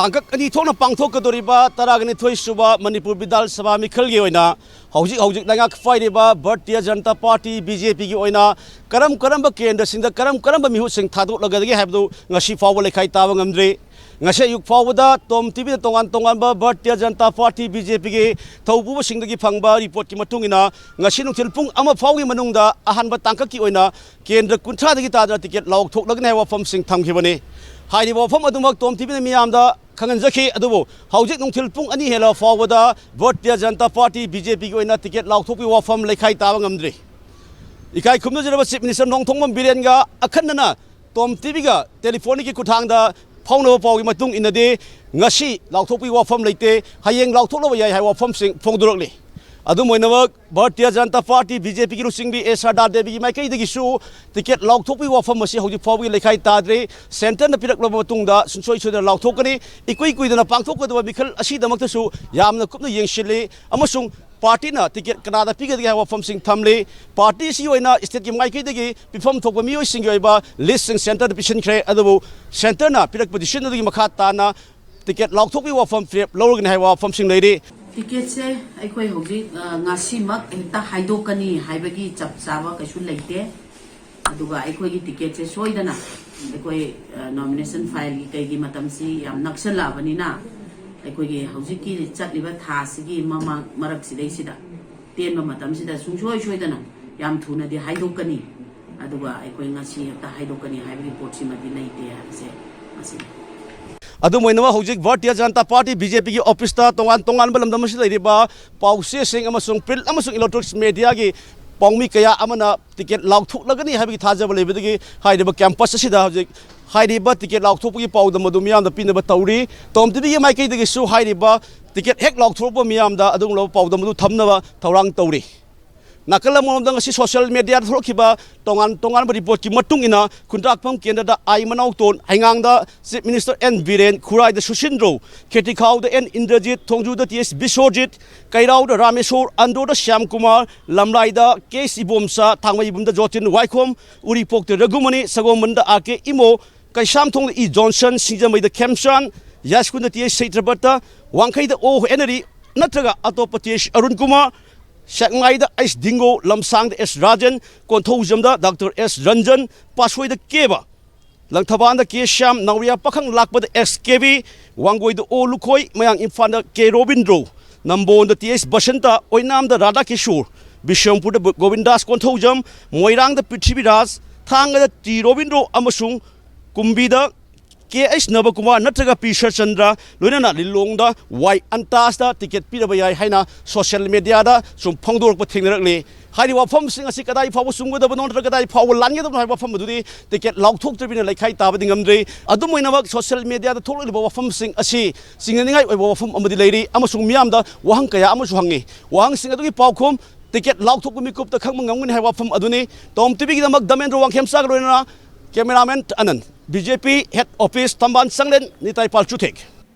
तांकक अनि थोना पांथोकदोरिबा तरागनि थोइसुबा मणिपुर विधान सभा मिखलगी ओइना हौजिक लंगाक फाइरिबा भारतीय जनता पार्टी बीजेपी की ओइना करम केंद्र सिंह करम मिहुसिंग थादोलगदगे हाबदु ngasi फावो लेखाई ताब ngamdre ngase yuk fawda TOMTV tongan भारतीय जनता पार्टी बीजेपी के थौबु सिंगदगी फंगबा रिपोर्ट की मतुंगिना ngasi नुथिल पुंग अमा फावगी मनुंगदा अहानबा तांकक की ओइना केंद्र कुंथ्रादगी तादा टिकेट लाउथोकलगने वफम सिंह थमखिबने हाइरिबा वफम अदुमक TOMTV मियामदा खंगनजखी अदुबो हौजिक नुथिल पुंग अनि हेला फावदा भारतीय जनता पार्टी बीजेपी की ओइना टिकेट लाउथोकपी वफम लेखाई ताब ngamdre इकाई खुमजरबा चीफ मिनिस्टर नोंथोंगम बिरेनगा अखन्नना TOMTV का टेलीफोन की कुठांगदा फाउनबा पावगी मतुंग इनदे ngasi लाउथोकपी वफम लेते हयेंग लाउथोकलबा याय हाय वफम सिंग फोंगदुरकले अदुमोइनमक भारतीय जनता पार्टी बीजेपी की रुसिंगबी एसआर देवी की माइकैदगिसु टिकेट लाउथोकपी वफम मसी हौजिक फावगी लेखाई ताद्रे सेंटर न पिरकलबा मतुंगदा सुनसोय सोदर लाउथोकनी इकुई कुइदना पांथोकदबा मिखल असीदमक्तसु यामना कुपना येंगसिले अमसुंग पार्टी ना टिकेट कनादा पिगदगे वफम सिंह थमले पार्टी सी ओइना स्टेट की माइकैदगी पिफम थोकबा मियोय सिंग ओइबा लिस्ट सिंग सेंटर पिसनख्रे अदबो सेंटर ना पिरक पोजिशन दगी मखा ताना टिकेट लाउथोकपी वफम फ्रेप लौरगने हाय वफम सिंग लेरे टिकेट से अखोई होगी ngasimak एकता हाइदोकनी हाइबगी चप चाबा कछु लेते अदुगा अखोई की टिकेट से सोइदना अखोई नॉमिनेशन फाइल की कईगी मतम सी याम नक्सलाबनीना अखोई की होगी की चटलिबा थासिगी ममा मरक सिदैसिदा तेन मतम सिदा सुंसोय सोइदना याम थुना दि हाइदोकनी अदुगा अखोई ngasi एकता हाइदोकनी हाइबगी पोटसी मदि लेते से असी अदुमोइनवा हौजिक भारतीय जनता पार्टी बीजेपी की ऑफिस तोंगान बलमदमसी लेरिबा पाउसे सिंह अमसुंग प्रिंट अमसुंग इलेक्ट्रॉनिक्स मीडिया की पाउमी कया अमना टिकेट लाउथोकलगनी हाइबगी थाजब लेबदगी हाइरिबा कैंपस असिदा हौजिक हाइरिबा टिकेट लाउथोकपगी पाउद मदु मियामदा पिनबा तौरी TOMTV की माइकैदगी सु हाइरिबा टिकेट हेक लाउथोकबा मियामदा अदुंगलो पाउद मदु थमनबा थौरांग तौरी नाकल मोमदंग असि सोशल मीडिया थोरखिबा तोंगान रिपोर्ट की मतुंगिना खुंटाकफम केंद्र आई मनाउतोन हाइंगांगदा चीफ मिनिस्टर एन बीरेन खुराइद सुशिंद्रो खेतिखाउद एन इंद्रजीत थोंजुद टीएस बिश्वजित कैराउद रामेश्वर अंदोद श्याम कुमार लमलाइद केस इबोमसा थांगमईबुमद जोतिन वाइखोम उरिपोक्त रघुमणि सगोमंद आके इमो कैसाम थोंग ई जॉनसन सिंजमईद खेमसान यासकुंद टीएस सैत्रबत वांखैद ओ एनरी नत्रगा अतोप TS Arun Kumar Shakngai da Ice Dingo, Lamsang da S. Rajan, Kontozam da Dr. S. Ranjan, Pasway da Keba. Langtaban da K. Sham, Nauria Pakang Lakba da SKV, Wangoi da O. Lukoi, Mayang Infan da K. Robindro, Nambon da T.S. Bashanta, Oinam da Radha Kishore, Bishampur da Govindas Kontozam, Moirang da Pichibiras, Tanga da T. Robindro Amasung, Kumbi da KS Navakumar Natraga Pisha Chandra, Lunana Lilongda, White Antasta, Ticket Peter Bayai Haina, social media, some Pongdor Patingle, Heidi Wafam Sing a Sikadai Power Sungo, the Bonodai Power Lanya, the Wafam Dudi, they get loud talk to be like Haita Andre, Adumoina social media, the total Wafam Sing a sea, singing I Wafam Amadi Lady, Amasung Miamda, Wahankaya Amaswangi, Wang Sing a Paukum, they get loud talk with me cook the Kamungan have from Aduni, TOMTV the Magdamendo Wang Hemsagrona, cameraman Anan. BJP head office Tamban Sanglen Nitai Palchutek.